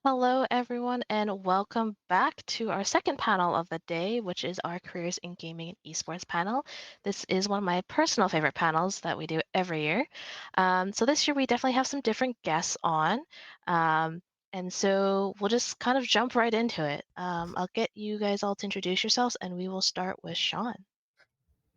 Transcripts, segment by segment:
Hello, everyone, and welcome back to our second panel of the day, which is our Careers in Gaming and Esports panel. This is one of my personal favorite panels that we do every year. So this year we definitely have some different guests on. And so we'll just kind of jump right into it. I'll get you guys all to introduce yourselves, and we will start with Sean.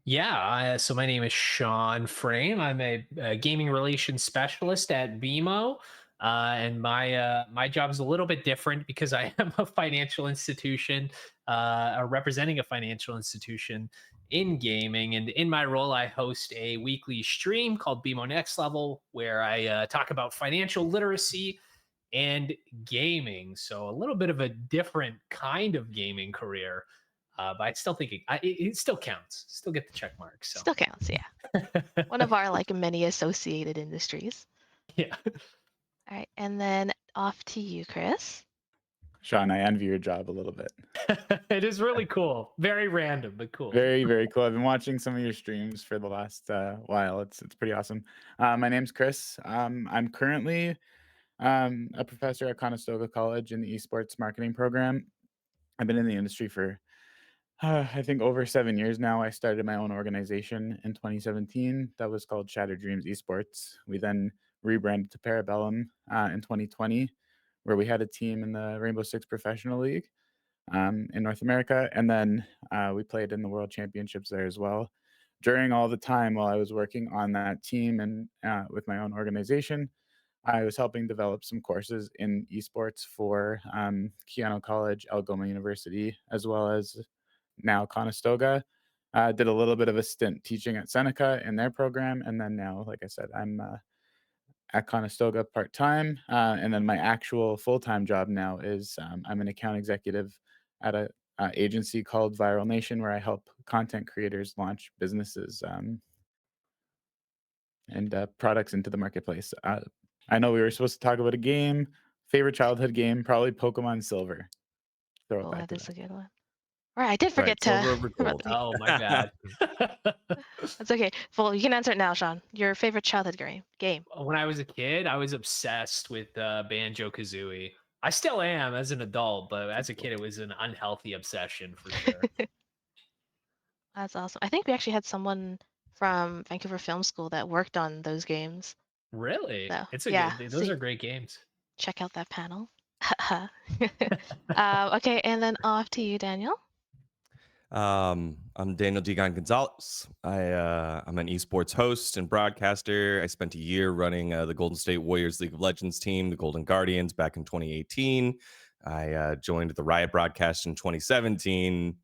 Yeah, so my name is Sean Frame. I'm a gaming relations specialist at BMO, and my job is a little bit different because I am a financial institution, or representing a financial institution in gaming. And in my role, I host a weekly stream called BMO Next Level, where I talk about financial literacy and gaming. So a little bit of a different kind of gaming career, but I still think it still counts. Still get the check mark. So Still counts, yeah. One of our like many associated industries. yeah, All right, and then off to you, Chris. Sean, I envy your job a little bit. it is really cool. Very random, but cool. Very, very cool. I've been watching some of your streams for the last while. It's pretty awesome. My name's Chris. I'm currently a professor at Conestoga College in the Esports marketing program. I've been in the industry for I think over 7 years now. I started my own organization in 2017 that was called Shattered Dreams Esports. We then rebranded to Parabellum in 2020, where we had a team in the Rainbow Six Professional League in North America, and then we played in the World Championships there as well. During all the time while I was working on that team and with my own organization, I was helping develop some courses in esports for Keano College, Algoma University, as well as now Conestoga. Did a little bit of a stint teaching at Seneca in their program, and then now, like I said, I'm at Conestoga part time, and then my actual full time job now is I'm an account executive at a agency called Viral Nation, where I help content creators launch businesses and products into the marketplace. I know we were supposed to talk about a game, favorite childhood game, probably Pokemon Silver. Throw it Oh, back that to is that. a good one. All right, I did Right, forget to silver over about gold. the Oh my bad. That's okay. Well, you can answer it now, Sean. Your favorite childhood game. when I was a kid, I was obsessed with Banjo Kazooie. I still am as an adult, but as a kid, it was an unhealthy obsession for sure. That's awesome. I think we actually had someone from Vancouver Film School that worked on those games. Really, So it's a yeah, good. Those see, are great games. check out that panel. Okay, and then off to you, Daniel. I'm Daniel dGon Gonzales. I'm an esports host and broadcaster. I spent a year running the Golden State Warriors League of Legends team, the Golden Guardians, back in 2018. I joined the Riot broadcast in 2017,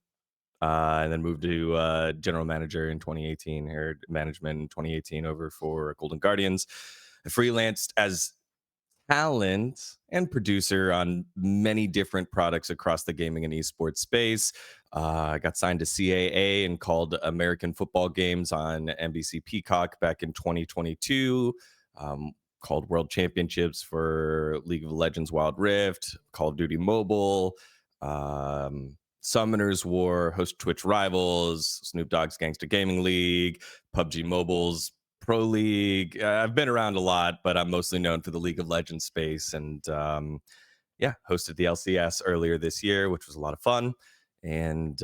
and then moved to general manager in 2018, or management in 2018 over for Golden Guardians. I freelanced as talent and producer on many different products across the gaming and esports space. I got signed to CAA and called American football games on NBC Peacock back in 2022. Called World Championships for League of Legends Wild Rift, Call of Duty Mobile, Summoners War, host Twitch Rivals, Snoop Dogg's Gangsta Gaming League, PUBG Mobile's Pro League. I've been around a lot, but I'm mostly known for the League of Legends space. And yeah, hosted the LCS earlier this year, which was a lot of fun. And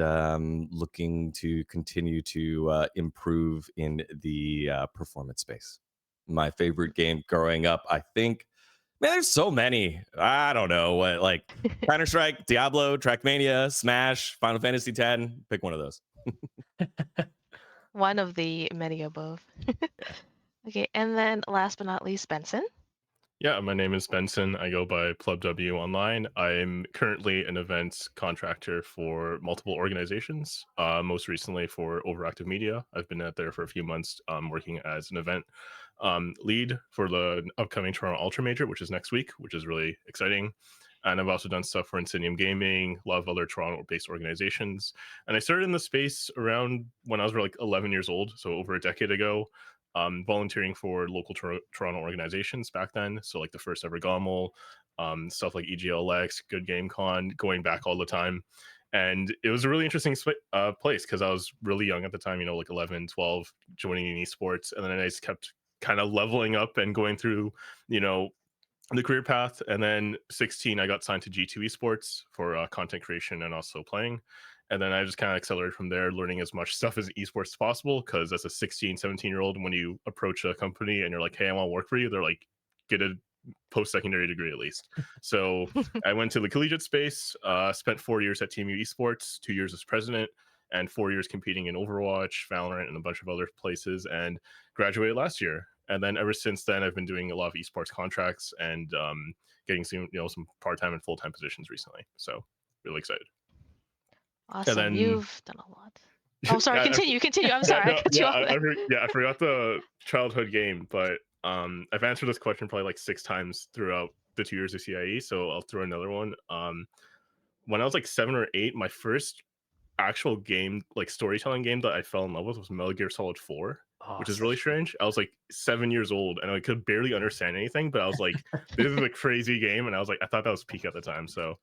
looking to continue to improve in the performance space. My favorite game growing up, I think, man, there's so many. I don't know what, like Counter Strike, Diablo, Trackmania, Smash, Final Fantasy X. Pick one of those. One of the many above. Yeah. Okay, and then last but not least, Benson. Yeah, my name is Benson. I go by PlebW Online. I'm currently an events contractor for multiple organizations. Most recently for Overactive Media. I've been out there for a few months, working as an event lead for the upcoming Toronto Ultra Major, which is next week, which is really exciting. And I've also done stuff for Insignium Gaming, a lot of other Toronto-based organizations. And I started in the space around when I was like 11 years old, so over a decade ago. Volunteering for local Toronto organizations back then. So like the first ever GOML, stuff like EGLX, Good Game Con, going back all the time. And it was a really interesting place because I was really young at the time, like 11, 12, joining in esports. And then I just kept kind of leveling up and going through, you know, the career path. And then 16, I got signed to G2 Esports for content creation and also playing. And then I just kind of accelerated from there, learning as much stuff as esports as possible. Because as a 16, 17-year-old, when you approach a company and you're like, hey, I want to work for you, they're like, get a post-secondary degree at least. So I went to the collegiate space, spent 4 years at TMU Esports, 2 years as president, and 4 years competing in Overwatch, Valorant, and a bunch of other places, and graduated last year. And then ever since then, I've been doing a lot of esports contracts and getting some, some part-time and full-time positions recently. So really excited. Awesome. Then, You've done a lot. Oh, sorry. yeah, Continue. I'm sorry. I cut you off. I forgot the childhood game, but I've answered this question probably like 6 times throughout the 2 years of CIE, so I'll throw another one. When I was like 7 or 8, my first actual game, like storytelling game that I fell in love with was Metal Gear Solid 4, which is really strange. I was like 7 years old and I could barely understand anything, but I was like, this is a crazy game, and I was like, I thought that was peak at the time, so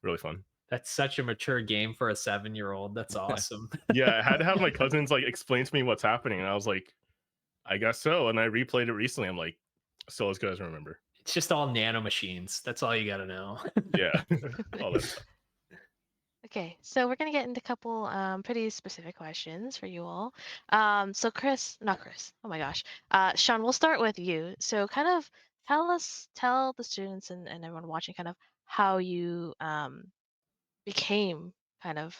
really fun. That's such a mature game for a 7-year-old. That's awesome. Yeah, I had to have my cousins like explain to me what's happening, and I was like, I guess so. And I replayed it recently. I'm like, still as good as I remember. It's just all nano machines. That's all you got to know. Yeah, all that stuff. Okay, so we're gonna get into a couple pretty specific questions for you all. So not Chris. Oh my gosh, Sean, we'll start with you. So kind of tell the students and everyone watching kind of how you became kind of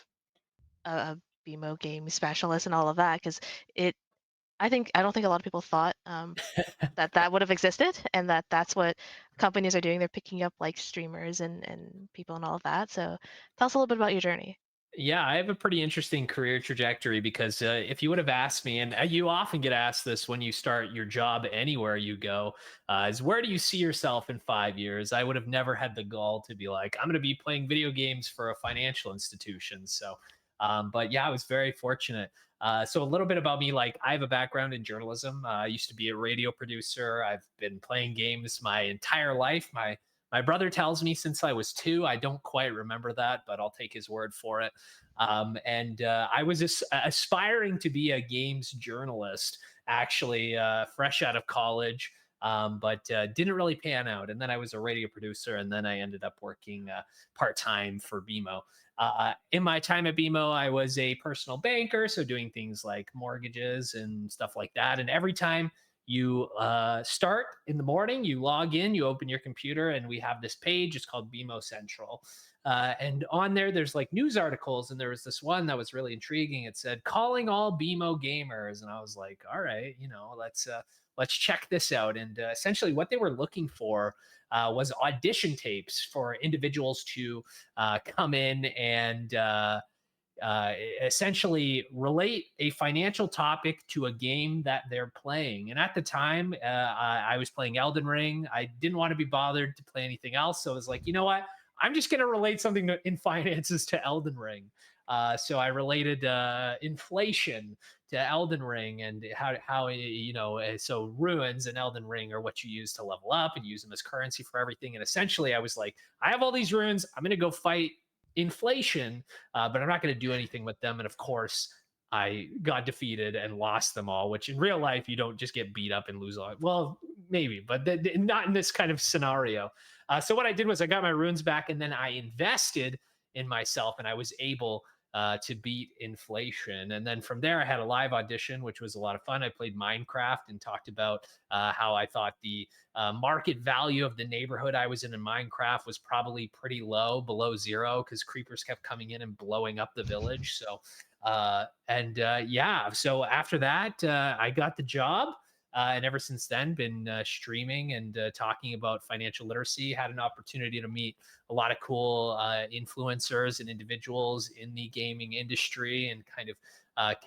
a BMO game specialist and all of that, because I don't think a lot of people thought that would have existed, and that's what companies are doing. They're picking up like streamers and people and all of that. So tell us a little bit about your journey. Yeah, I have a pretty interesting career trajectory because if you would have asked me, and you often get asked this when you start your job anywhere you go, is where do you see yourself in 5 years? I would have never had the gall to be like, I'm going to be playing video games for a financial institution. So, but yeah, I was very fortunate. So a little bit about me, like I have a background in journalism. I used to be a radio producer. I've been playing games my entire life. My brother tells me since I was 2. I don't quite remember that, but I'll take his word for it. And I was aspiring to be a games journalist, actually, fresh out of college, but didn't really pan out. And then I was a radio producer, and then I ended up working part-time for BMO. In my time at BMO, I was a personal banker, so doing things like mortgages and stuff like that. And every time you start in the morning, you log in, you open your computer, and we have this page. It's called BMO Central. And on there, there's like news articles. And there was this one that was really intriguing. It said, calling all BMO gamers. And I was like, all right, let's check this out. And essentially what they were looking for was audition tapes for individuals to come in and essentially relate a financial topic to a game that they're playing. And at the time, I was playing Elden Ring. I didn't want to be bothered to play anything else. So I was like, you know what? I'm just going to relate something in finances to Elden Ring. So I related inflation to Elden Ring, and how so ruins in Elden Ring are what you use to level up and use them as currency for everything. And essentially, I was like, I have all these runes. I'm going to go fight inflation, but I'm not going to do anything with them. And of course, I got defeated and lost them all, which in real life, you don't just get beat up and lose all. Well, maybe, but not in this kind of scenario. So what I did was I got my runes back, and then I invested in myself, and I was able to beat inflation. And then from there, I had a live audition, which was a lot of fun. I played Minecraft and talked about how I thought the market value of the neighborhood I was in Minecraft was probably pretty low, below 0, because creepers kept coming in and blowing up the village. So, so after that, I got the job. And ever since then, been streaming and talking about financial literacy. Had an opportunity to meet a lot of cool influencers and individuals in the gaming industry and kind of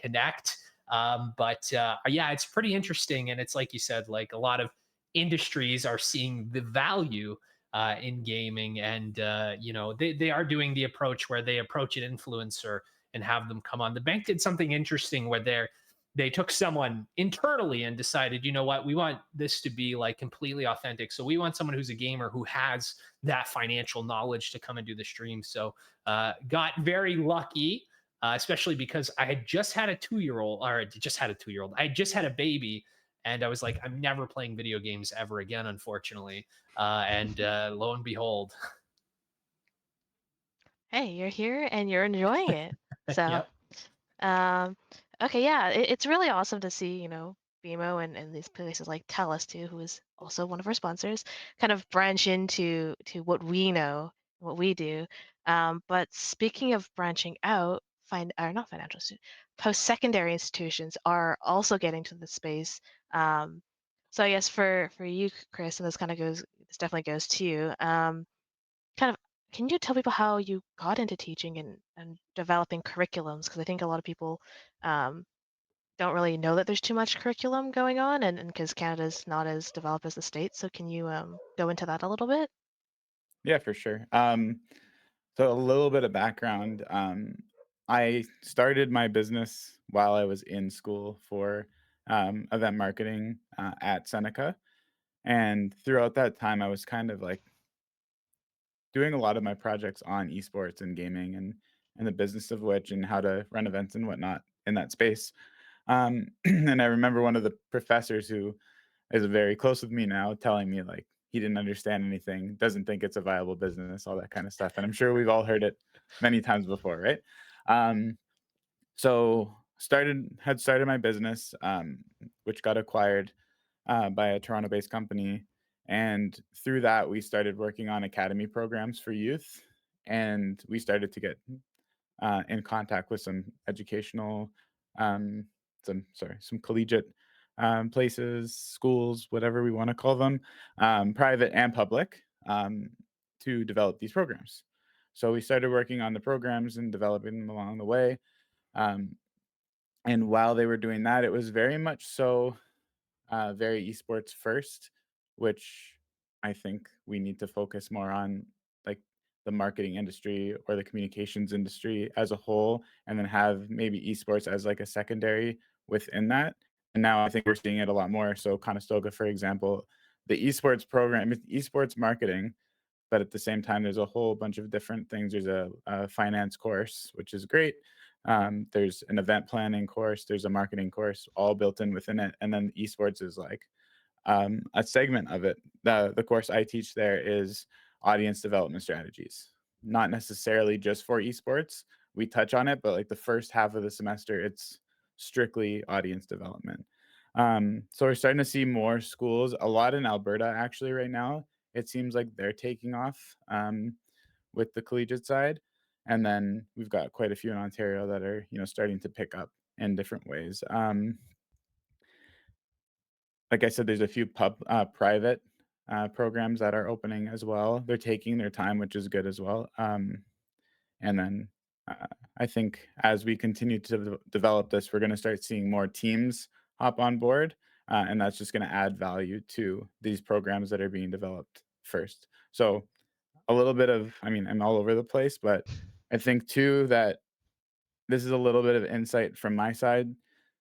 connect. It's pretty interesting. And it's like you said, like a lot of industries are seeing the value in gaming, and they are doing the approach where they approach an influencer and have them come on. The bank did something interesting where they took someone internally and decided, you know what, we want this to be like completely authentic. So we want someone who's a gamer who has that financial knowledge to come and do the stream. So got very lucky, especially because I had just had a 2-year-old, or just had a 2-year-old. I had just had a baby. And I was like, I'm never playing video games ever again, unfortunately. And lo and behold, Hey, you're here and you're enjoying it. So, yep. um, okay, yeah, it's really awesome to see, BMO and these places like Telus too, who is also one of our sponsors, kind of branch into what we know, what we do. But speaking of branching out, or not financial, post-secondary institutions are also getting to the space. Um, so I guess for you, Chris, and this definitely goes to you. Kind of, can you tell people how you got into teaching and developing curriculums? Because I think a lot of people um, don't really know that there's too much curriculum going on, and because Canada's not as developed as the States. So can you go into that a little bit? Yeah, for sure. So a little bit of background. I started my business while I was in school for event marketing at Seneca. And throughout that time, I was kind of like doing a lot of my projects on esports and gaming and the business of which and how to run events and whatnot in that space. And I remember one of the professors who is very close with me now telling me like he didn't understand anything, doesn't think it's a viable business, all that kind of stuff. And I'm sure we've all heard it many times before, right? Um, so had started my business, which got acquired by a Toronto-based company, and through that we started working on academy programs for youth, and we started to get in contact with some educational, um, some collegiate places, schools, whatever we want to call them, private and public, to develop these programs. So we started working on the programs and developing them along the way. Um, and while they were doing that, it was very much so very esports first, which I think we need to focus more on, like the marketing industry or the communications industry as a whole, and then have maybe esports as like a secondary within that. And now I think we're seeing it a lot more. So Conestoga, for example, the esports program, it's esports marketing, but at the same time, there's a whole bunch of different things. There's a finance course, which is great. There's an event planning course. There's a marketing course, all built in within it. And then esports is like a segment of it. The course I teach there is audience development strategies, not necessarily just for esports. We touch on it, but like the first half of the semester, it's strictly audience development. So we're starting to see more schools, a lot in Alberta actually right now. It seems like they're taking off with the collegiate side, and then we've got quite a few in Ontario that are starting to pick up in different ways. Like I said, there's a few private programs that are opening as well. They're taking their time, which is good as well. And then uh, I think as we continue to develop this, we're going to start seeing more teams hop on board, and that's just going to add value to these programs that are being developed first. So a little bit of, I mean, I'm all over the place, but I think too that this is a little bit of insight from my side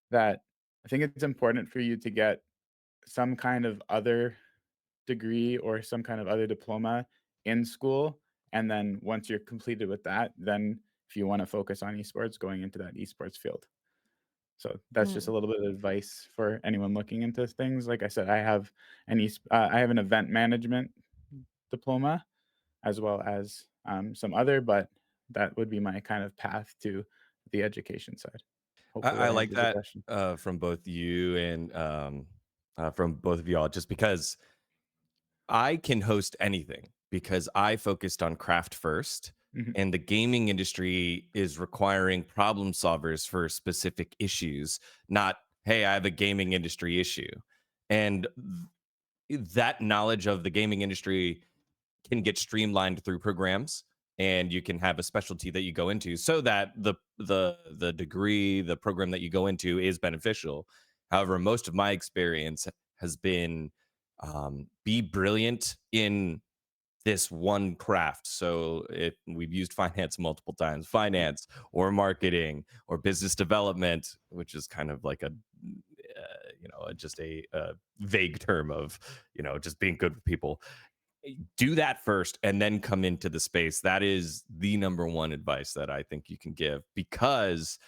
that I think it's important for you to get some kind of other degree or some kind of other diploma in school. And then once you're completed with that, then if you want to focus on esports, going into that esports field. So that's just a Mm. little bit of advice for anyone looking into things. Like I said, I have an event management diploma as well as some other, but that would be my kind of path to the education side. Hopefully I that like answers the that question. from both you and from both of y'all, just because I can host anything because I focused on craft first. Mhm. And the gaming industry is requiring problem solvers for specific issues, not, hey, I have a gaming industry issue. And that knowledge of the gaming industry can get streamlined through programs, and you can have a specialty that you go into so that the degree, the program that you go into is beneficial. However, most of my experience has been be brilliant in this one craft. So if we've used finance multiple times, Yeah. finance or marketing or business development, which is kind of like a just a vague term of just being good with people. Do that first and then come into the space. That is the number one advice that I think you can give, because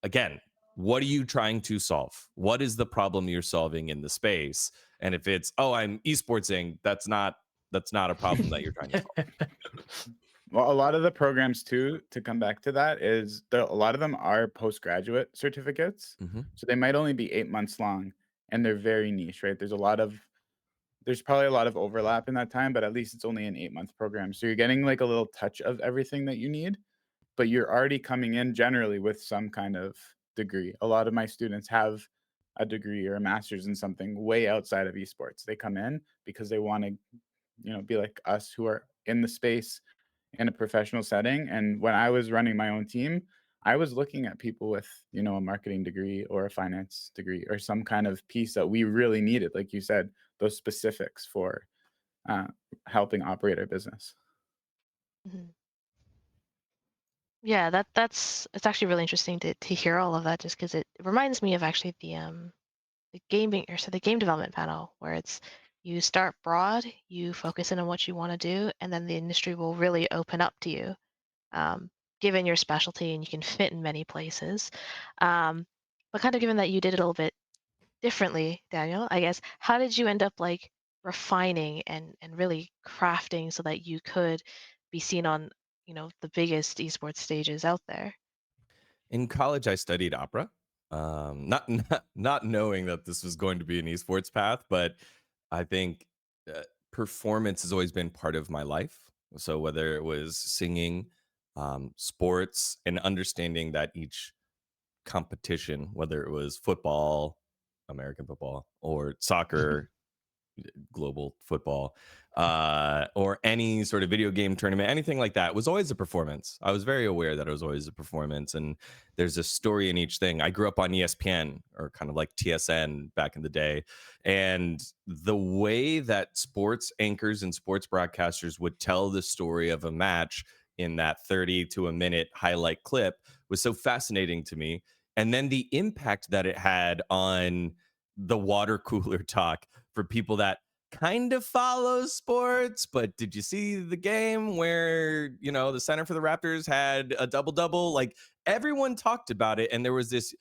again, what are you trying to solve? What is the problem you're solving in the space? And if it's, oh, I'm esportsing, that's not a problem that you're trying to solve. Well, a lot of the programs too, to come back to that, is a lot of them are postgraduate certificates. Mm-hmm. So they might only be 8 months long, and they're very niche, right? There's probably a lot of overlap in that time, but at least it's only an 8-month program. So you're getting like a little touch of everything that you need, but you're already coming in generally with some kind of degree. A lot of my students have a degree or a master's in something way outside of esports. They come in because they want to, be like us who are in the space in a professional setting. And when I was running my own team, I was looking at people with, a marketing degree or a finance degree or some kind of piece that we really needed, like you said, those specifics for helping operate our business. Mhm. Yeah, it's actually really interesting to hear all of that, just because it reminds me of actually the gaming, or so the game development panel, where it's you start broad, you focus in on what you want to do, and then the industry will really open up to you, um, given your specialty, and you can fit in many places. But kind of given that you did it a little bit differently, Daniel, I guess, how did you end up like refining and really crafting so that you could be seen on, the biggest esports stages out there? In college, I studied opera, not knowing that this was going to be an esports path, but I think performance has always been part of my life. So whether it was singing, sports, and understanding that each competition, whether it was football, American football, or soccer, global football, or any sort of video game tournament, anything like that, was always a performance. I was very aware that it was always a performance, and there's a story in each thing. I grew up on ESPN, or kind of like TSN back in the day, and the way that sports anchors and sports broadcasters would tell the story of a match in that 30 to a minute highlight clip was so fascinating to me. And then the impact that it had on the water cooler talk for people that kind of follow sports. But did you see the game where, the center for the Raptors had a double double? Like, everyone talked about it, and there was this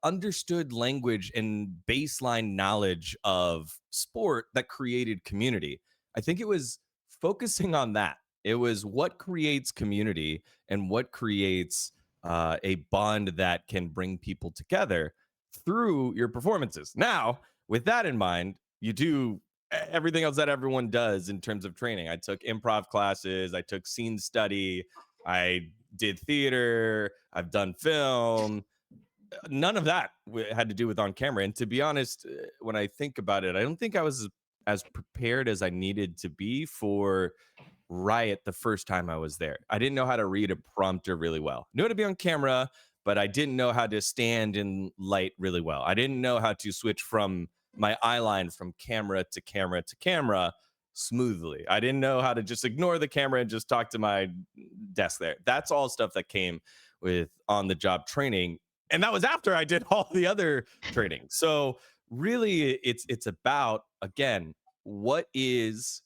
understood language and baseline knowledge of sport that created community. I think it was focusing on that. It was what creates community and what creates a bond that can bring people together through your performances. Now, with that in mind, you do everything else that everyone does in terms of training. I took improv classes, I took scene study, I did theater, I've done film. None of that had to do with on camera. And to be honest, when I think about it, I don't think I was as prepared as I needed to be for Riot the first time I was there. I didn't know how to read a prompter really well. Knew how to be on camera, but I didn't know how to stand in light really well. I didn't know how to switch from my eye line from camera to camera to camera smoothly. I didn't know how to just ignore the camera and just talk to my desk there. That's all stuff that came with on the job training. And that was after I did all the other training. So really it's about, again, what is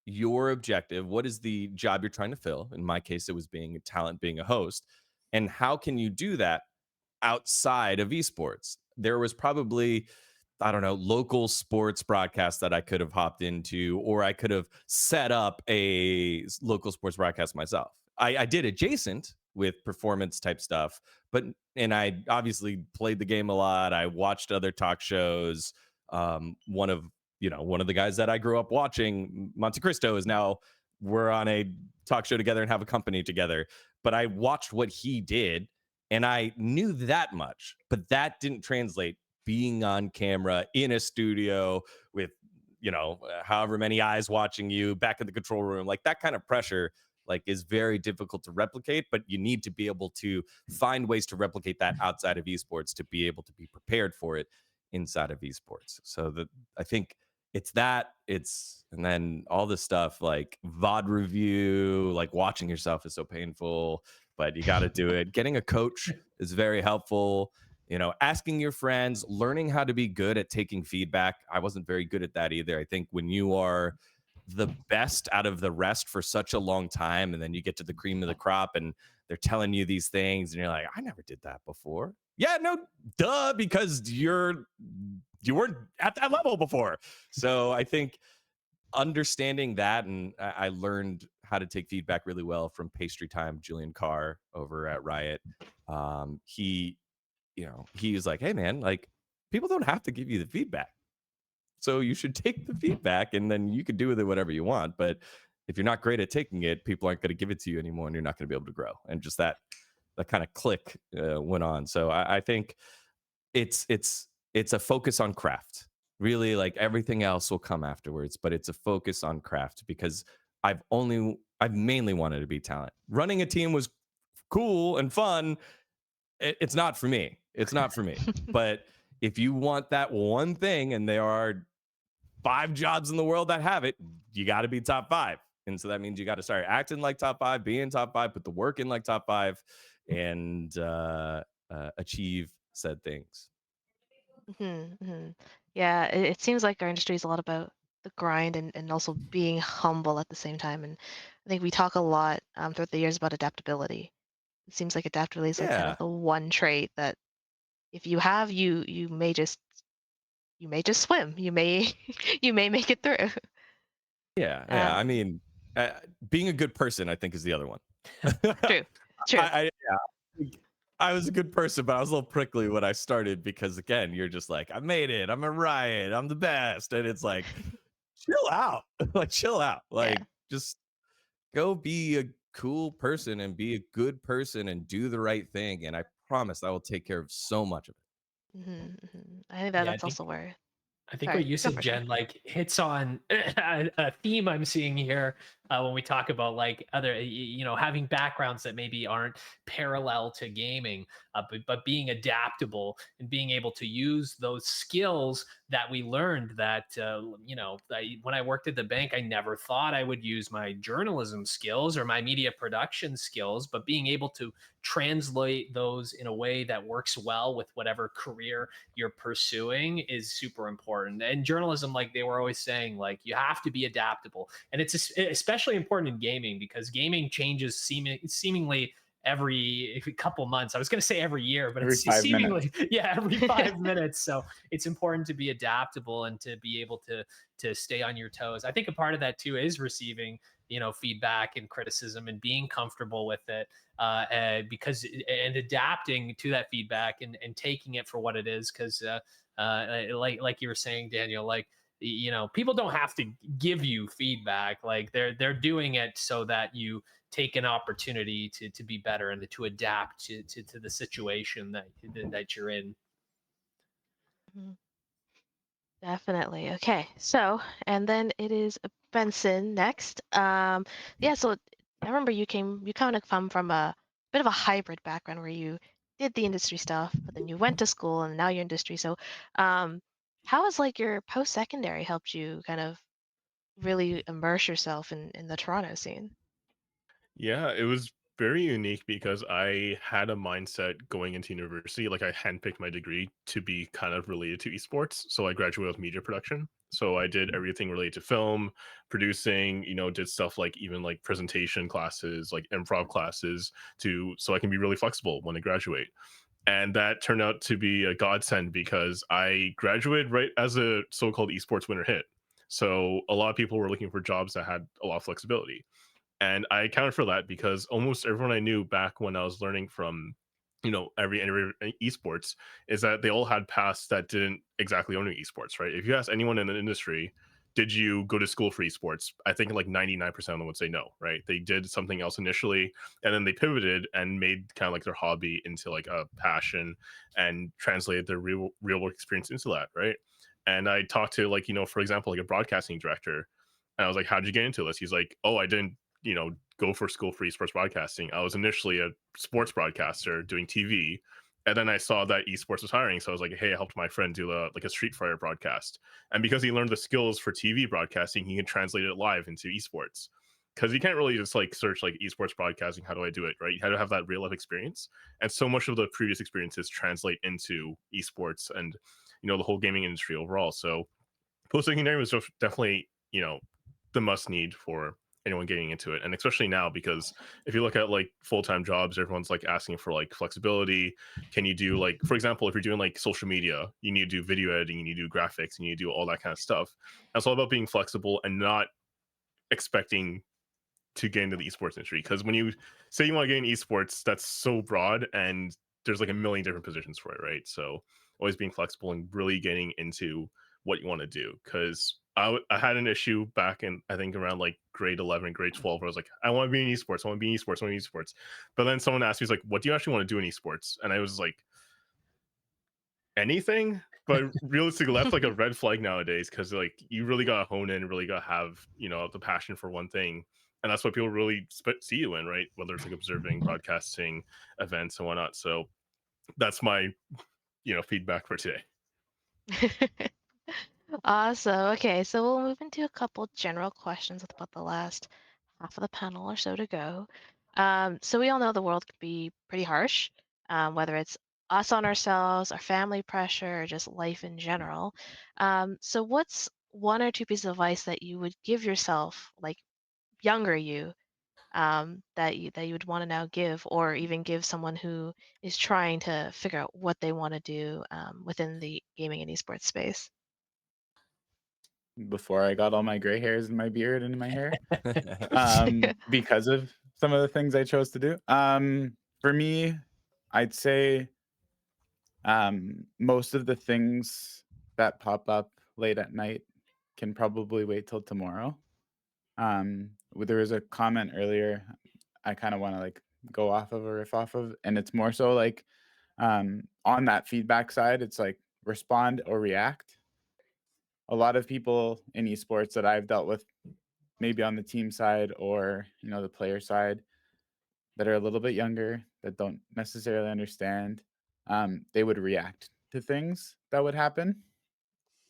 your objective? What is the job you're trying to fill? In my case, it was being a talent, being a host. And how can you do that outside of esports? There was probably, I don't know, local sports broadcast that I could have hopped into, or I could have set up a local sports broadcast myself. I did adjacent with performance type stuff, and I obviously played the game a lot. I watched other talk shows. One of the guys that I grew up watching, Monte Cristo, is now, we're on a talk show together and have a company together. But I watched what he did, and I knew that much, but that didn't translate being on camera in a studio with, however many eyes watching you back in the control room. Like, that kind of pressure, like, is very difficult to replicate, but you need to be able to find ways to replicate that outside of esports to be able to be prepared for it inside of esports. So I think and then all this stuff like VOD review, like watching yourself is so painful, but you got to do it. Getting a coach is very helpful. Asking your friends, learning how to be good at taking feedback. I wasn't very good at that either. I think when you are the best out of the rest for such a long time, and then you get to the cream of the crop and they're telling you these things and you're like, I never did that before. yeah, no, duh, because you weren't at that level before. So I think understanding that, and I learned how to take feedback really well from Pastry Time Julian Carr over at Riot. He, he was like, hey man, like people don't have to give you the feedback, so you should take the feedback and then you could do with it whatever you want. But if you're not great at taking it, people aren't going to give it to you anymore, and you're not going to be able to grow. And just that kind of click went on. So I think it's a focus on craft. Really, like everything else will come afterwards, but it's a focus on craft, because I've mainly wanted to be talent. Running a team was cool and fun. It's not for me. It's not for me. But if you want that one thing, and there are 5 jobs in the world that have it, you got to be top 5. And so that means you got to start acting like top 5, be in top 5, put the work in like top 5, and achieve said things. Yeah, it seems like our industry is a lot about the grind and also being humble at the same time. And I think we talk a lot throughout the years about adaptability. It seems like adaptability is like kind of Yeah. the one trait that if you have, you may just swim. You may you may make it through. Yeah. I Um, mean, being a good person, I think, is the other one. true, true. Yeah, I was a good person, but I was a little prickly when I started, because again, you're just like, I made it. I'm a Riot. I'm the best. And it's like, chill out. Like, chill out. Yeah. Like, just go be a cool person and be a good person and do the right thing. And I promise I will take care of so much of I think that Yeah, that's also where. I think what Sorry, you go said, for Sean. Jen, like hits on a theme I'm seeing here when we talk about like other, having backgrounds that maybe aren't parallel to gaming, but being adaptable and being able to use those skills that we learned. That when I worked at the bank, I never thought I would use my journalism skills or my media production skills, but being able to translate those in a way that works well with whatever career you're pursuing is super important. And journalism, like they were always saying, like you have to be adaptable, and it's especially important in gaming because gaming changes seemingly every couple months. I was going to say every year, but Every it's 5 minutes. seemingly every 5 minutes. So it's important to be adaptable and to be able to stay on your toes. I think a part of that too is receiving feedback and criticism and being comfortable with it, because and adapting to that feedback and taking it for what it is, because like you were saying, Daniel, like people don't have to give you feedback. Like they're doing it so that you take an opportunity to be better and to adapt to the situation that you're in. Mhm. Definitely. Okay. So, and then it is Benson next. Yeah, so I remember you kind of come from a bit of a hybrid background where you did the industry stuff, but then you went to school and now you're industry. So, um, how has like your post-secondary helped you kind of really immerse yourself in the Toronto scene? Yeah, it was very unique because I had a mindset going into university. Like I handpicked my degree to be kind of related to esports. So I graduated with media production. So I did everything related to film, producing, did stuff like even like presentation classes, like improv classes so I can be really flexible when I graduate. And that turned out to be a godsend because I graduated right as a so-called esports winter hit. So a lot of people were looking for jobs that had a lot of flexibility. And I accounted for that because almost everyone I knew back when I was learning from, every esports is that they all had paths that didn't exactly own esports, right? If you ask anyone in the industry, did you go to school for esports? I think like 99% of them would say no, right? They did something else initially and then they pivoted and made kind of like their hobby into like a passion and translated their real work experience into that, right? And I talked to like, for example, like a broadcasting director. And I was like, how'd you get into this? He's like, oh, I didn't go for school for esports broadcasting. I was initially a sports broadcaster doing TV, and then I saw that esports was hiring, so I was like, hey, I helped my friend do a Street Fighter broadcast, and because he learned the skills for TV broadcasting, he can translate it live into esports. Because you can't really just like search like esports broadcasting. How do I do it? Right? You have to have that real life experience, and so much of the previous experiences translate into esports and the whole gaming industry overall. So post secondary was definitely the must need for anyone getting into it. And especially now, because if you look at like full-time jobs, everyone's like asking for like flexibility. Can you do, like, for example, if you're doing like social media, you need to do video editing, you need to do graphics, you need to do all that kind of stuff. And it's all about being flexible and not expecting to get into the esports industry. Because when you say you want to get into esports, that's so broad, and there's like a million different positions for it, right? So always being flexible and really getting into what you want to do. Because I had an issue back in, I think, around like grade 11, grade 12, where I was like, I want to be in esports, I want to be in esports, I want to be in esports. But then someone asked me, like, what do you actually want to do in esports? And I was like, anything. But realistically, that's like a red flag nowadays, because like you really gotta hone in, really gotta have, you know, the passion for one thing, and that's what people really see you in, right? Whether it's like observing, broadcasting, events, and whatnot. So that's my, you know, feedback for today. Awesome. Okay, so we'll move into a couple general questions with about the last half of the panel or so to go. So we all know the world can be pretty harsh, whether it's us on ourselves, our family pressure, or just life in general. So what's one or two pieces of advice that you would give yourself, like younger you, that you would want to now give, or even give someone who is trying to figure out what they want to do within the gaming and esports space? Before I got all my gray hairs in my beard and in my hair, because of some of the things I chose to do. For me, I'd say most of the things that pop up late at night can probably wait till tomorrow. There was a comment earlier I kind of want to like go off of or riff off of, and it's more so like on that feedback side, it's like respond or react. A lot of people in esports that I've dealt with, maybe on the team side or, you know, the player side, that are a little bit younger, that don't necessarily understand, they would react to things that would happen.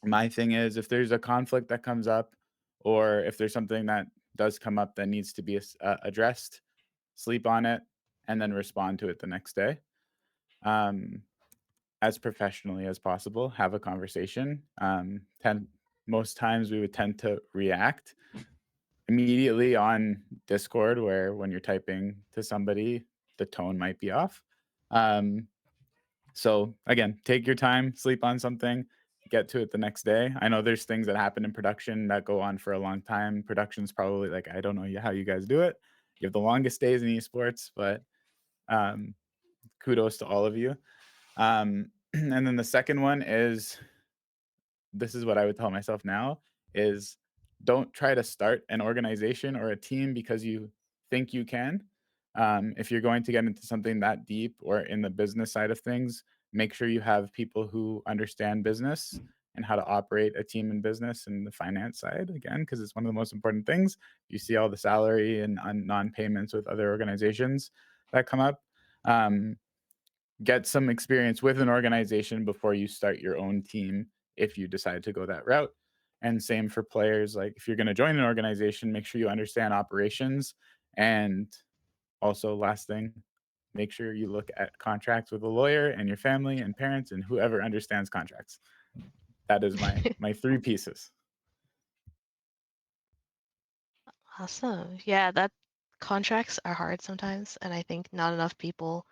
My thing is, if there's a conflict that comes up, or if there's something that does come up that needs to be addressed, sleep on it, and then respond to it the next day. As professionally as possible, have a conversation. Most times we would tend to react immediately on Discord, where when you're typing to somebody, the tone might be off. So again, take your time, sleep on something, get to it the next day. I know there's things that happen in production that go on for a long time. Production's probably like, I don't know how you guys do it. You have the longest days in esports, but kudos to all of you. And then the second one is, this is what I would tell myself now, is don't try to start an organization or a team because you think you can. If you're going to get into something that deep or in the business side of things, make sure you have people who understand business and how to operate a team in business and the finance side, again, because it's one of the most important things. You see all the salary and non-payments with other organizations that come up. Get some experience with an organization before you start your own team, if you decide to go that route. And same for players. Like, if you're going to join an organization, make sure you understand operations. And also, last thing, make sure you look at contracts with a lawyer and your family and parents and whoever understands contracts. That is my three pieces. Awesome. Yeah, that contracts are hard sometimes, and I think not enough people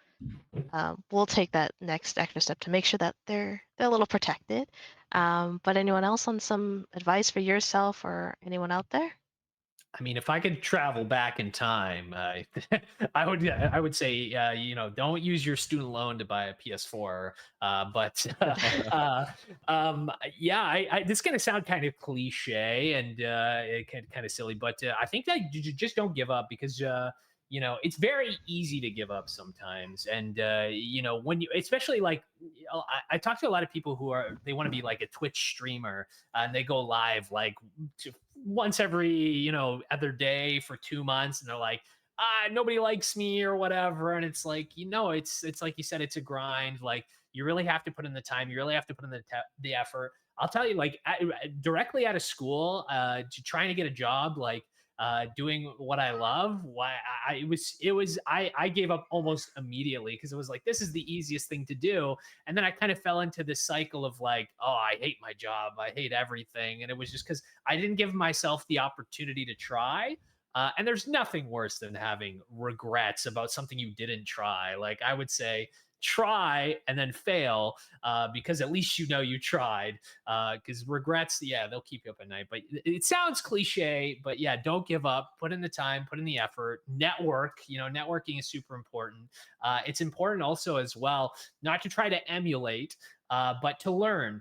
will take that next extra step to make sure that they're a little protected. But anyone else on some advice for yourself or anyone out there? I mean, if I could travel back in time, I would say, you know, don't use your student loan to buy a PS4. But yeah, this is gonna sound kind of cliche and kind of silly, but I think that you just don't give up, because you know, it's very easy to give up sometimes. And you know, when you, especially like, I talk to a lot of people who they want to be like a Twitch streamer, and they go live like once every, you know, other day for 2 months, and they're like, nobody likes me or whatever. And it's like, you know, it's like you said, it's a grind. Like, you really have to put in the time, you really have to put in the effort. I'll tell you, like, directly out of school, to trying to get a job, like doing what I love, why I gave up almost immediately, because it was like, this is the easiest thing to do. And then I kind of fell into this cycle of like, oh, I hate my job, I hate everything. And it was just because I didn't give myself the opportunity to try. And there's nothing worse than having regrets about something you didn't try. Like I would say, try and then fail, because at least you know you tried. Because regrets, yeah, they'll keep you up at night. But it sounds cliche, but yeah, don't give up. Put in the time, put in the effort. Network. Networking is super important. It's important also as well not to try to emulate, but to learn.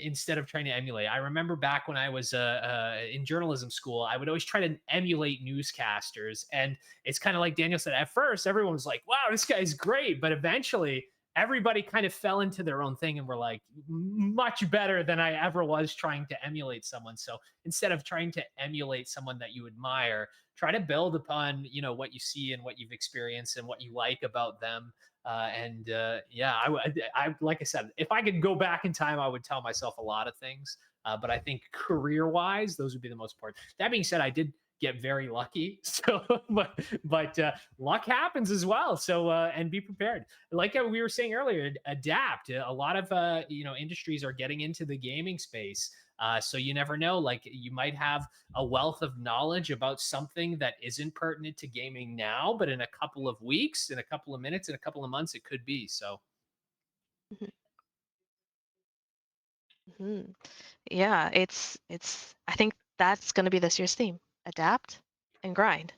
Instead of trying to emulate. I remember back when I was in journalism school, I would always try to emulate newscasters. And it's kind of like Daniel said, at first, everyone was like, wow, this guy's great. But eventually, everybody kind of fell into their own thing and were like, much better than I ever was trying to emulate someone. So instead of trying to emulate someone that you admire, try to build upon, what you see and what you've experienced and what you like about them. Yeah, I like I said, if I could go back in time, I would tell myself a lot of things. But I think career-wise, those would be the most important. That being said, I did get very lucky. So, but luck happens as well. So, and be prepared. Like we were saying earlier, adapt. A lot of industries are getting into the gaming space. So you never know. Like you might have a wealth of knowledge about something that isn't pertinent to gaming now, but in a couple of weeks, in a couple of minutes, in a couple of months, it could be. So Mhm. Yeah, it's I think that's going to be this year's theme. Adapt and grind.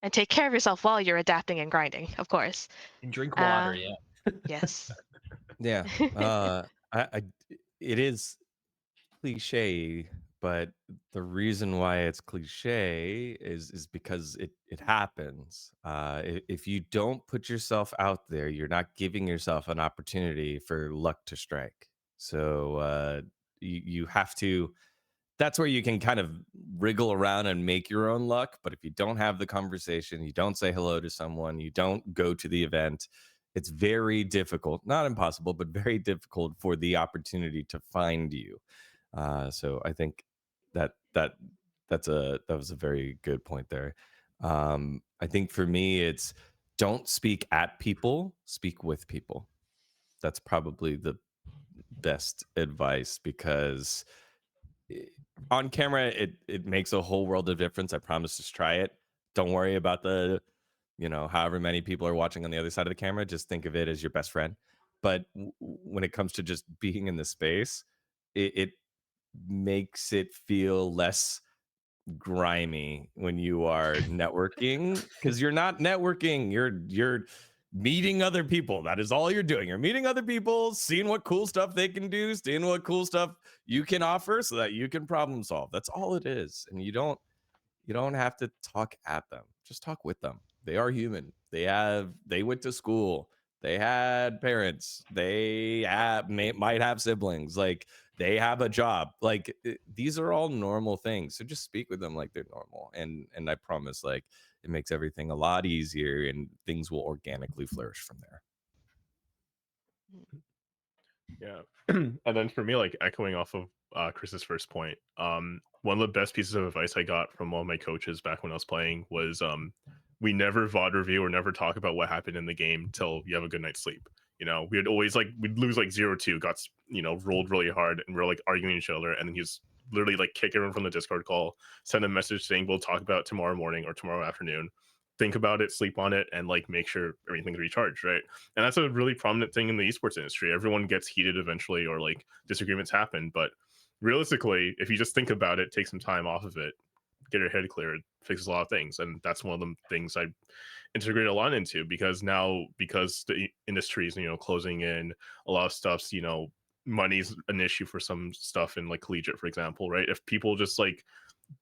And take care of yourself while you're adapting and grinding, of course. and drink water. Uh, Yeah. yes. Yeah. It is cliche, but the reason why it's cliche is because it happens. If you don't put yourself out there, you're not giving yourself an opportunity for luck to strike. So you have to. That's where you can kind of wriggle around and make your own luck. But if you don't have the conversation, you don't say hello to someone, you don't go to the event, it's very difficult, not impossible, but very difficult for the opportunity to find you. So I think that was a very good point there. I think for me, it's don't speak at people, speak with people. That's probably the best advice because on camera it makes a whole world of difference. I promise, just try it. Don't worry about the however many people are watching on the other side of the camera. Just think of it as your best friend. But when it comes to just being in the space, it makes it feel less grimy when you are networking, because you're not networking, you're meeting other people. That is all you're doing. You're meeting other people, seeing what cool stuff they can do, seeing what cool stuff you can offer so that you can problem solve. That's all it is. And you don't have to talk at them, just talk with them. They are human. They went to school, they had parents, might have siblings, like they have a job. Like these are all normal things, so just speak with them like they're normal, and I promise, like, it makes everything a lot easier and things will organically flourish from there. Yeah. And then for me, like echoing off of Chris's first point, one of the best pieces of advice I got from one of my coaches back when I was playing was we never VOD review or never talk about what happened in the game till you have a good night's sleep. We'd always we'd lose like 0-2, got rolled really hard, and we're like arguing each other, and then he's literally like kick everyone from the Discord call, send a message saying we'll talk about it tomorrow morning or tomorrow afternoon. Think about it, sleep on it, and like make sure everything's recharged, right? And that's a really prominent thing in the esports industry. Everyone gets heated eventually, or like disagreements happen, but realistically, if you just think about it, take some time off of it, get your head cleared, fixes a lot of things. And that's one of the things I integrate a lot into, because the industry is closing in, a lot of stuff's money's an issue for some stuff in like collegiate, for example, right? If people just like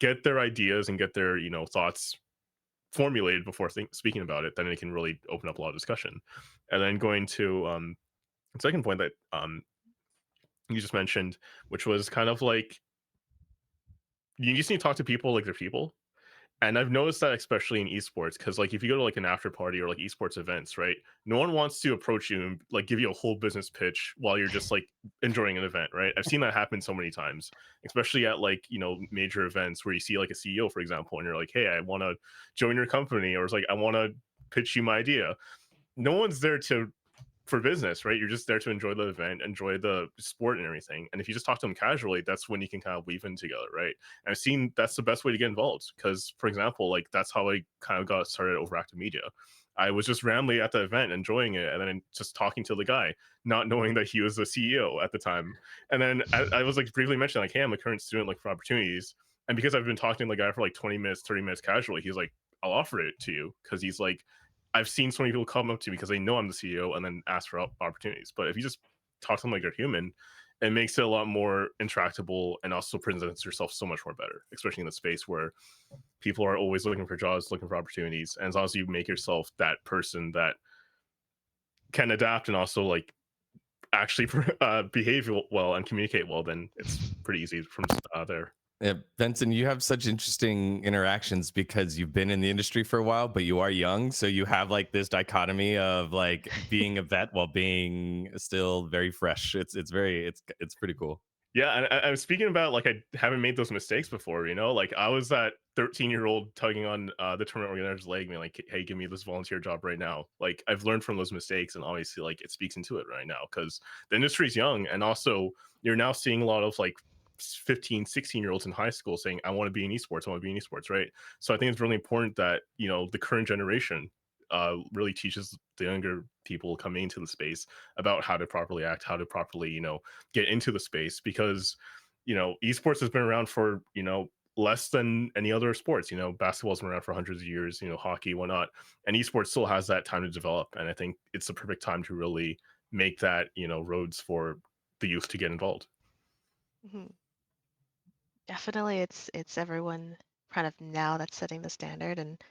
get their ideas and get their thoughts formulated before speaking about it, then it can really open up a lot of discussion. And then going to the second point that you just mentioned, which was kind of like you just need to talk to people like they're people. And I've noticed that especially in esports, because like if you go to like an after party or like esports events, right? No one wants to approach you and like give you a whole business pitch while you're just like enjoying an event, right? I've seen that happen so many times, especially at like major events where you see like a CEO, for example, and you're like, hey, I want to join your company, or it's like I want to pitch you my idea. No one's there to for business, right? You're just there to enjoy the event, enjoy the sport and everything. And if you just talk to them casually, that's when you can kind of weave in together, right? And I've seen that's the best way to get involved because, for example, like that's how I kind of got started at Overactive Media. I was just randomly at the event enjoying it and then just talking to the guy, not knowing that he was the CEO at the time. And then I was like briefly mentioned, like, hey, I'm a current student looking for opportunities. And because I've been talking to the guy for like 20 minutes, 30 minutes casually, he's like, I'll offer it to you. Because he's like, I've seen so many people come up to me because they know I'm the CEO and then ask for opportunities. But if you just talk to them like they're human, it makes it a lot more interactable and also presents yourself so much more better, especially in the space where people are always looking for jobs, looking for opportunities. And as long as you make yourself that person that can adapt and also like actually behave well and communicate well, then it's pretty easy from there. Yeah, Benson, you have such interesting interactions because you've been in the industry for a while, but you are young. So you have like this dichotomy of like being a vet while being still very fresh. It's pretty cool. Yeah, and I'm speaking about like I haven't made those mistakes before, you know? Like I was that 13-year-old tugging on the tournament organizer's leg, being like, hey, give me this volunteer job right now. Like I've learned from those mistakes, and obviously like it speaks into it right now because the industry's young, and also you're now seeing a lot of like 15, 16-year-olds in high school saying, I want to be in esports, I want to be in esports, right? So I think it's really important that, you know, the current generation really teaches the younger people coming into the space about how to properly act, how to properly, you know, get into the space because, you know, esports has been around for, you know, less than any other sports. You know, basketball's been around for hundreds of years, you know, hockey, whatnot, and esports still has that time to develop. And I think it's the perfect time to really make that, you know, roads for the youth to get involved. Mhm. Definitely, it's everyone kind of now that's setting the standard, and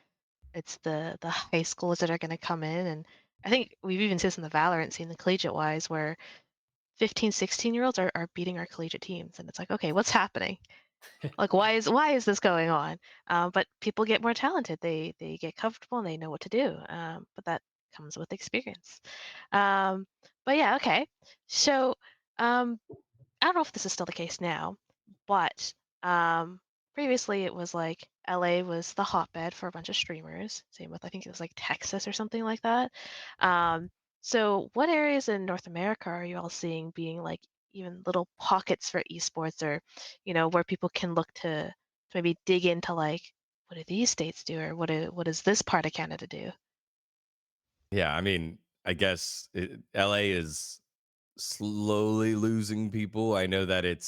it's the high schools that are going to come in, and I think we've even seen this in the Valorant scene, the collegiate wise, where 15, 16-year-olds are beating our collegiate teams, and it's like, okay, what's happening? Like, why is this going on? But people get more talented. They get comfortable and they know what to do. But that comes with experience. Um, but yeah, okay. So I don't know if this is still the case now, but previously it was like LA was the hotbed for a bunch of streamers. Same with I think it was like Texas or something like that. Um, so what areas in North America are you all seeing being like even little pockets for esports, or where people can look to maybe dig into like what do these states do, or what does this part of Canada do? Yeah, I mean, I guess LA is slowly losing people. I know that it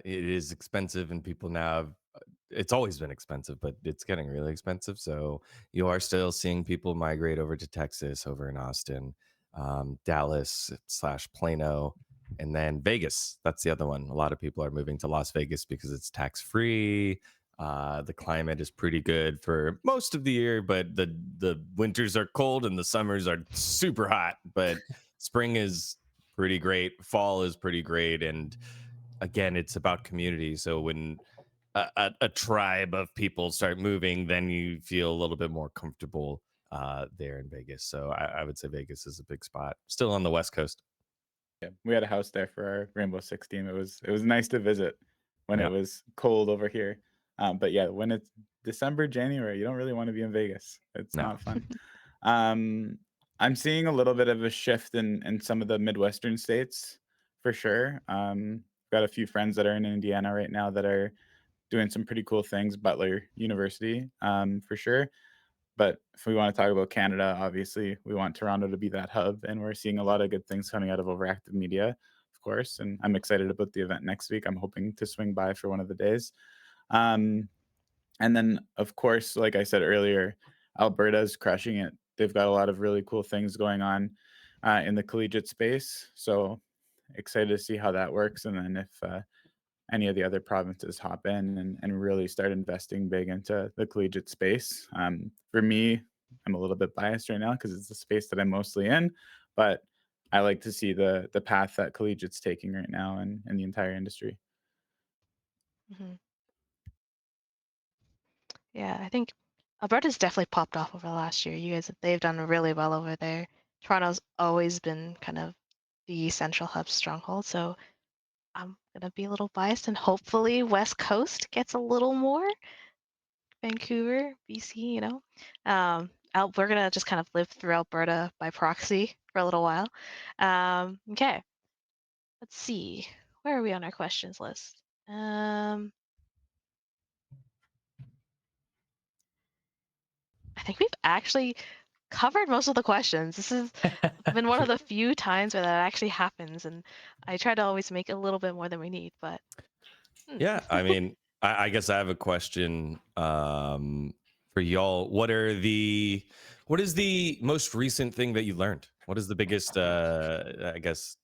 is expensive and people now have, it's always been expensive, but it's getting really expensive. So you are still seeing people migrate over to Texas, over in Austin, Dallas / Plano, and then Vegas. That's the other one. A lot of people are moving to Las Vegas because it's tax free. The climate is pretty good for most of the year, but the winters are cold and the summers are super hot. But spring is pretty great. Fall is pretty great, and again, it's about community. So when a tribe of people start moving, then you feel a little bit more comfortable there in Vegas. So I would say Vegas is a big spot. Still on the West Coast. Yeah, we had a house there for our Rainbow Six team. It was nice to visit when Yeah. it was cold over here. But yeah, when it's December, January, you don't really want to be in Vegas. It's No. not fun. I'm seeing a little bit of a shift in some of the Midwestern states for sure. Got a few friends that are in Indiana right now that are doing some pretty cool things. Butler University, for sure. But if we want to talk about Canada, obviously we want Toronto to be that hub, and we're seeing a lot of good things coming out of Overactive Media, of course. And I'm excited about the event next week. I'm hoping to swing by for one of the days. And then, of course, like I said earlier, Alberta's crushing it. They've got a lot of really cool things going on in the collegiate space. So excited to see how that works. And then if any of the other provinces hop in and really start investing big into the collegiate space. For me, I'm a little bit biased right now because it's the space that I'm mostly in, but I like to see the path that collegiate's taking right now and the entire industry. Hmm. Yeah, I think Alberta's definitely popped off over the last year. They've done really well over there. Toronto's always been kind of the central hub stronghold, so I'm gonna be a little biased, and hopefully West Coast gets a little more. Vancouver, BC, we're gonna just kind of live through Alberta by proxy for a little while. Okay, let's see. Where are we on our questions list? I think we've actually covered most of the questions. This has been one of the few times where that actually happens, and I try to always make a little bit more than we need, but Yeah, I mean, I guess I have a question for y'all. What is the most recent thing that you learned? What is the biggest, I guess,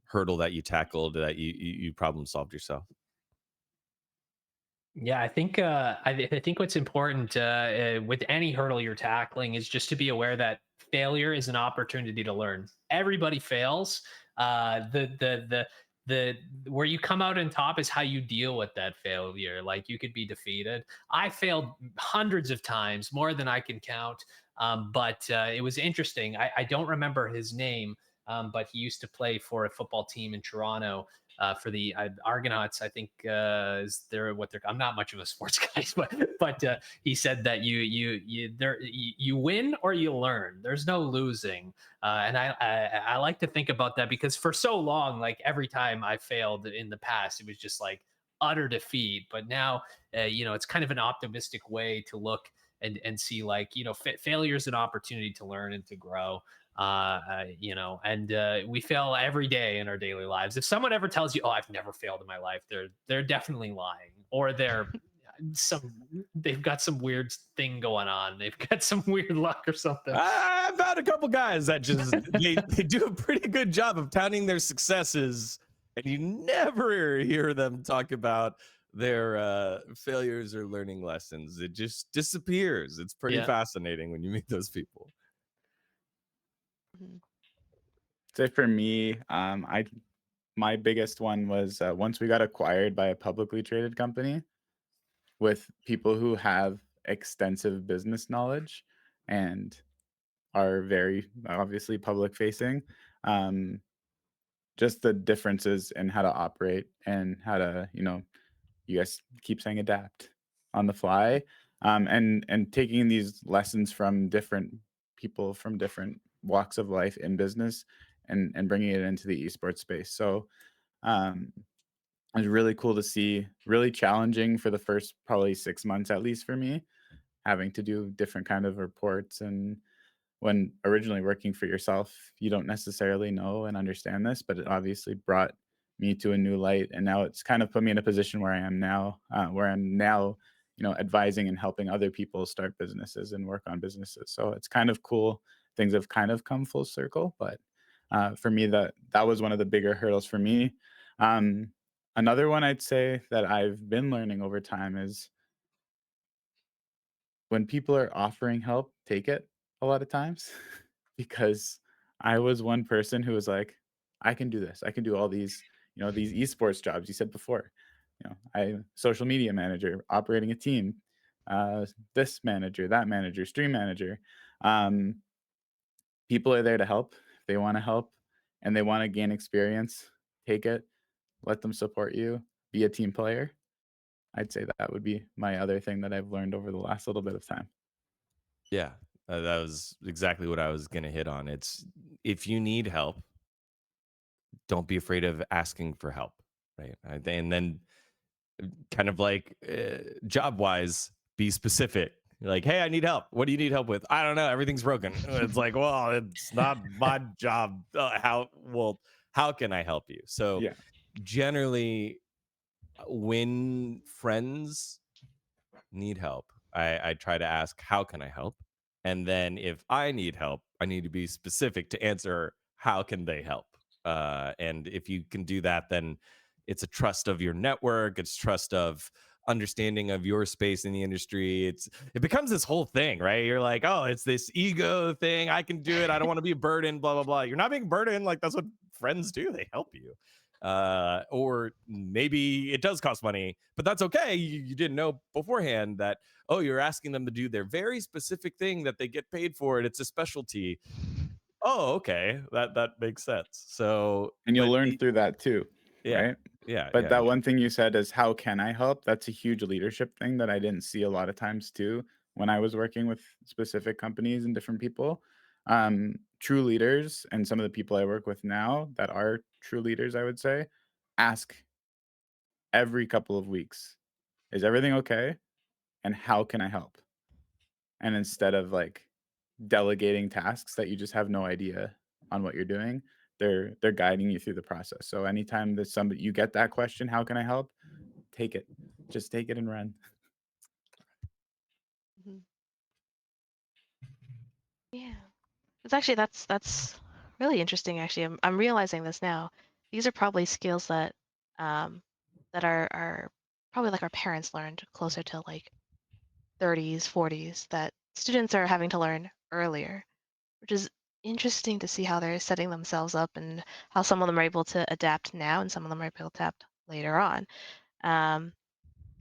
hurdle that you tackled that you problem solved yourself? Yeah, I think what's important with any hurdle you're tackling is just to be aware that failure is an opportunity to learn. Everybody fails. The where you come out on top is how you deal with that failure. Like, you could be defeated. I failed hundreds of times, more than I can count. But it was interesting. I don't remember his name, but he used to play for a football team in Toronto, for the Argonauts. I think is there what they're. I'm not much of a sports guy, but he said that you win or you learn. There's no losing, and I like to think about that, because for so long, like, every time I failed in the past, it was just like utter defeat. But now, it's kind of an optimistic way to look and see, like, failure is an opportunity to learn and to grow. And we fail every day in our daily lives. If someone ever tells you, "Oh, I've never failed in my life," they're definitely lying, or they've got some weird thing going on. They've got some weird luck or something. I've had a couple guys that just they do a pretty good job of touting their successes, and you never hear them talk about their failures or learning lessons. It just disappears. It's pretty Yeah. fascinating when you meet those people. So for me, my biggest one was once we got acquired by a publicly traded company with people who have extensive business knowledge and are very obviously public facing. Just the differences in how to operate and how to, you guys keep saying adapt on the fly, and taking these lessons from different people from different walks of life in business and bringing it into the esports space. So it was really cool to see, really challenging for the first probably 6 months, at least for me, having to do different kind of reports. And when originally working for yourself, you don't necessarily know and understand this, but it obviously brought me to a new light. And now it's kind of put me in a position where I'm now, advising and helping other people start businesses and work on businesses. So it's kind of cool. Things have kind of come full circle, but for me, that was one of the bigger hurdles for me. Another one I'd say that I've been learning over time is when people are offering help, take it a lot of times because I was one person who was like, I can do this. I can do all these, these esports jobs you said before. I social media manager, operating a team, this manager, that manager, stream manager. People are there to help. If they want to help and they want to gain experience, take it, let them support you, be a team player. I'd say that would be my other thing that I've learned over the last little bit of time. Yeah, that was exactly what I was going to hit on. It's if you need help, don't be afraid of asking for help, right? And then kind of like job wise, be specific. Like, hey, I need help. What do you need help with? I don't know. Everything's broken. It's like, well, it's not my job. How can I help you? So Yeah. generally, when friends need help, I try to ask, how can I help? And then if I need help, I need to be specific to answer, how can they help? And if you can do that, then it's a trust of your network. It's trust of understanding of your space in the industry. It becomes this whole thing, right? You're like, oh, it's this ego thing. I can do it. I don't want to be a burden, blah, blah, blah. You're not being a burden. Like, that's what friends do. They help you. Or maybe it does cost money, but that's okay. You didn't know beforehand that, oh, you're asking them to do their very specific thing that they get paid for, and it's a specialty. Oh, okay, that makes sense. So, And you'll but learn through that too, yeah, right? But yeah, that one thing you said is, how can I help? That's a huge leadership thing that I didn't see a lot of times too. when I was working with specific companies and different people. True leaders and some of the people I work with now that are true leaders, I would say, ask every couple of weeks, is everything okay? And how can I help? And instead of like delegating tasks that you just have no idea on what you're doing, they're guiding you through the process. So anytime that somebody you get that question, how can I help? Take it. Just take it and run. Mhm. Yeah. It's actually that's really interesting. Actually, I'm realizing this now. These are probably skills that um that are probably like our parents learned closer to like 30s, 40s that students are having to learn earlier, which is interesting to see how they're setting themselves up and how some of them are able to adapt now and some of them are able to adapt later on. Um,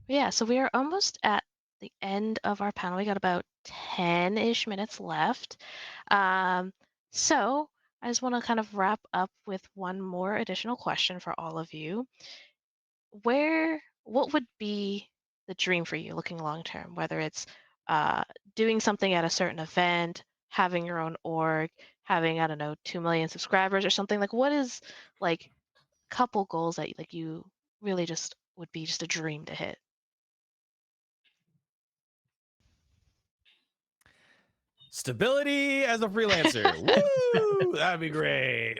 but yeah, so we are almost at the end of our panel. We got about 10-ish minutes left. Um, so I just want to kind of wrap up with one more additional question for all of you. What would be the dream for you looking long term, whether it's uh, doing something at a certain event, having your own org, having, I don't know, 2 million subscribers or something? Like, what is like a couple goals that like you really just would be just a dream to hit? Stability as a freelancer. Woo! That'd be great.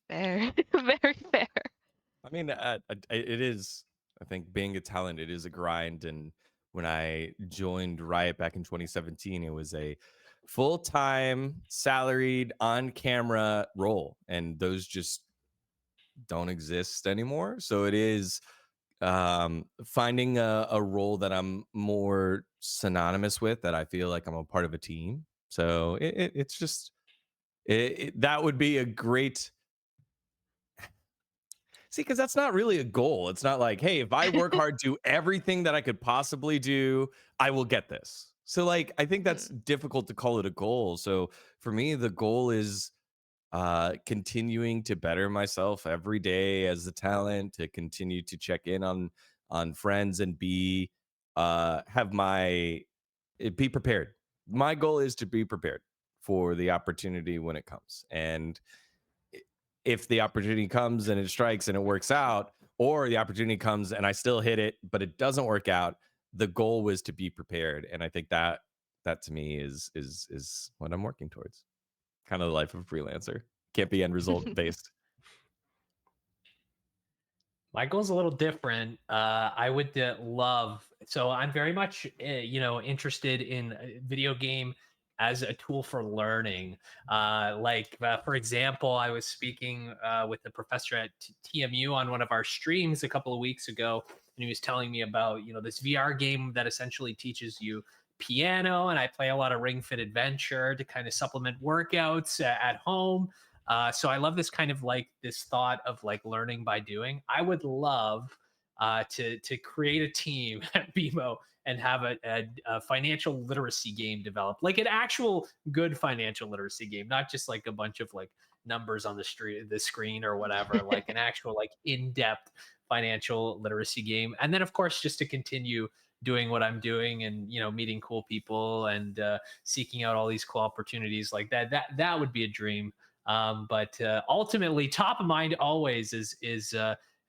Fair, very fair. I mean, it is. I think being a talent, it is a grind. And when I joined Riot back in 2017, it was a full-time, salaried, on-camera role, and those just don't exist anymore. So it is finding a role that I'm more synonymous with, that I feel like I'm a part of a team. So it's just that would be a great. See, because that's not really a goal. It's not like, hey, if I work hard, do everything that I could possibly do, I will get this. So, like, I think that's Mm. difficult to call it a goal. So, for me, the goal is continuing to better myself every day as a talent, to continue to check in on friends and be have my be prepared. My goal is to be prepared for the opportunity when it comes. And if the opportunity comes and it strikes and it works out, or the opportunity comes and I still hit it, but it doesn't work out, the goal was to be prepared. And I think that to me is what I'm working towards. Kind of the life of a freelancer. Can't be end result based. My goal's a little different. I would love. So I'm very much, interested in video game as a tool for learning. For example, I was speaking with a professor at TMU on one of our streams a couple of weeks ago, and he was telling me about this VR game that essentially teaches you piano, and I play a lot of Ring Fit Adventure to kind of supplement workouts at home. So I love this kind of like this thought of like learning by doing. I would love to create a team at BMO and have a financial literacy game developed, like an actual good financial literacy game, not just like a bunch of like numbers on the screen or whatever, like an actual like in-depth financial literacy game. And then of course just to continue doing what I'm doing and meeting cool people and seeking out all these cool opportunities like that. That would be a dream. But ultimately, top of mind always is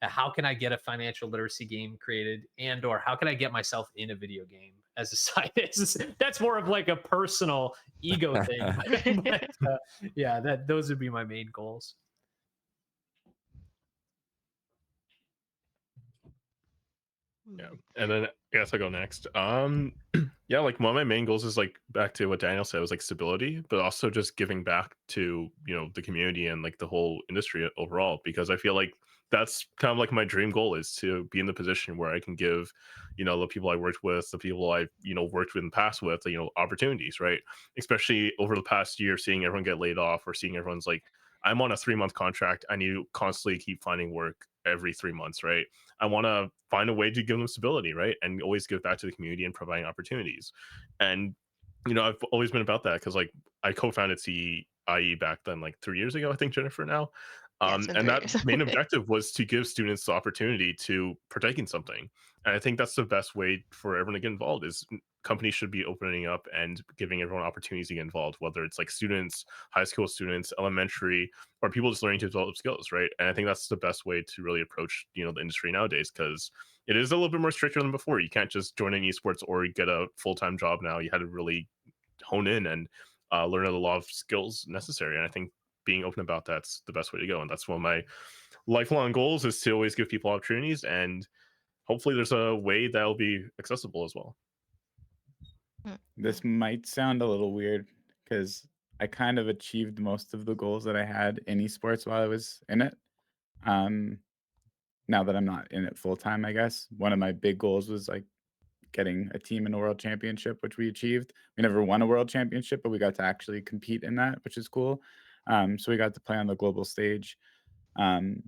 how can I get a financial literacy game created, and/or how can I get myself in a video game as a side? That's more of like a personal ego thing. But yeah, those would be my main goals. Yeah. Mm. And then I guess I'll go next. Yeah, like one of my main goals is like back to what Daniel said, was like stability, but also just giving back to, the community and like the whole industry overall, because I feel like that's kind of like my dream goal, is to be in the position where I can give, the people I worked with, the people I've, worked with in the past with, opportunities, right? Especially over the past year, seeing everyone get laid off, or seeing everyone's like, I'm on a 3-month contract. I need to constantly keep finding work every 3 months, right? I want to find a way to give them stability, right? And always give back to the community and providing opportunities. And, I've always been about that, because like I co-founded CIE back then, like 3 years ago, I think, Jennifer now. Yeah, it's been And 3 that years. main objective was to give students the opportunity to partake in something. And I think that's the best way for everyone to get involved is companies should be opening up and giving everyone opportunities to get involved, whether it's like students, high school students, elementary, or people just learning to develop skills, right? And I think that's the best way to really approach, the industry nowadays, because it is a little bit more stricter than before. You can't just join an esports or get a full-time job now. You had to really hone in and learn a lot of skills necessary. And I think being open about that's the best way to go. And that's one of my lifelong goals is to always give people opportunities. And hopefully there's a way that'll be accessible as well. This might sound a little weird because I kind of achieved most of the goals that I had in esports while I was in it. Now that I'm not in it full time, I guess one of my big goals was like getting a team in a world championship, which we achieved. We never won a world championship, but we got to actually compete in that, which is cool. So we got to play on the global stage. Um,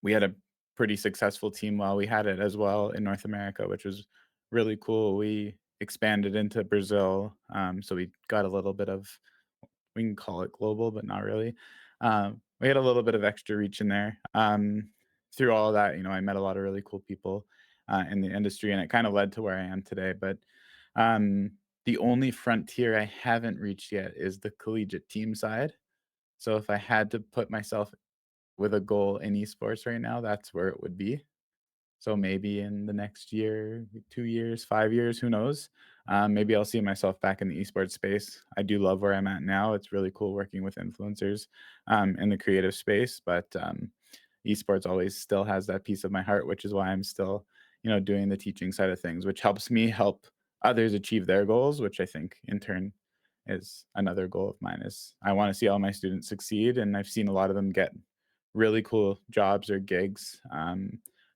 we had a pretty successful team while we had it as well in North America, which was really cool. We expanded into Brazil, so we got a little bit of, we can call it global, but not really. We had a little bit of extra reach in there. Through all of that, I met a lot of really cool people in the industry, and it kind of led to where I am today. But the only frontier I haven't reached yet is the collegiate team side. So if I had to put myself with a goal in esports right now, that's where it would be. So maybe in the next year, 2 years, 5 years, who knows? Maybe I'll see myself back in the esports space. I do love where I'm at now. It's really cool working with influencers in the creative space, but esports always still has that piece of my heart, which is why I'm still, doing the teaching side of things, which helps me help others achieve their goals, which I think in turn is another goal of mine. Is I want to see all my students succeed, and I've seen a lot of them get really cool jobs or gigs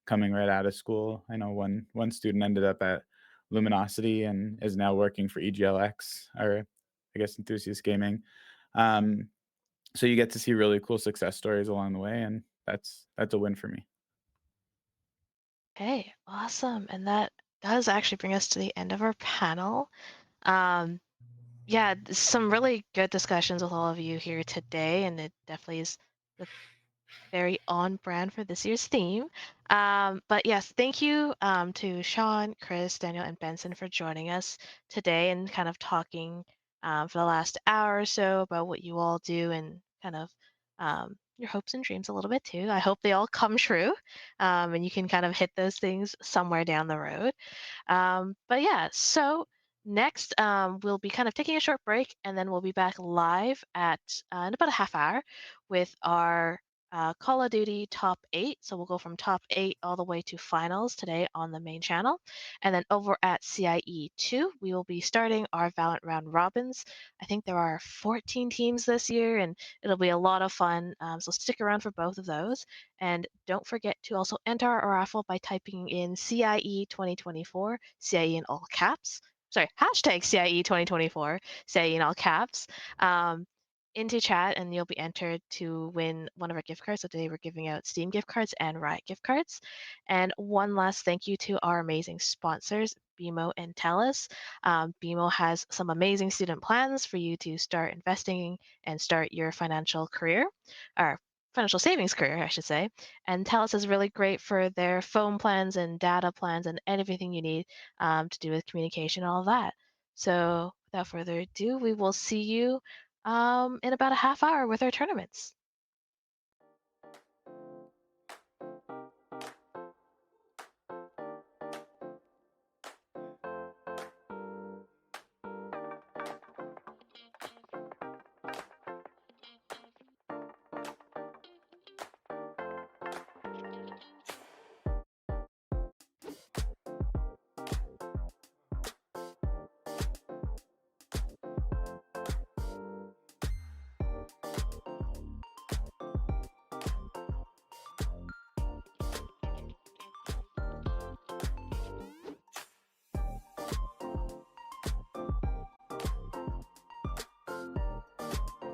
coming right out of school. I know one student ended up at Luminosity and is now working for EGLX, or I guess Enthusiast Gaming. So you get to see really cool success stories along the way, and that's a win for me. Okay, awesome. And that does actually bring us to the end of our panel. Um, yeah, some really good discussions with all of you here today, and it definitely is very on brand for this year's theme. But yes, thank you to Sean, Chris, Daniel, and Benson for joining us today and kind of talking for the last hour or so about what you all do and kind of your hopes and dreams a little bit too. I hope they all come true and you can kind of hit those things somewhere down the road. But yeah, so next we'll be kind of taking a short break and then we'll be back live at in about a half hour with our Call of Duty top 8. So we'll go from top 8 all the way to finals today on the main channel. And then over at CIE 2, we will be starting our Valorant round robins. I think there are 14 teams this year and it'll be a lot of fun. So stick around for both of those. And don't forget to also enter our raffle by typing in CIE 2024, CIE in all caps. Sorry, hashtag CIE 2024, CIE in all caps. Into chat and you'll be entered to win one of our gift cards. So today we're giving out Steam gift cards and Riot gift cards. And one last thank you to our amazing sponsors, BMO and TELUS. BMO has some amazing student plans for you to start investing and start your financial career, or financial savings career, I should say. And TELUS is really great for their phone plans and data plans and everything you need to do with communication and all of that. So without further ado, we will see you in about a half hour with our tournaments.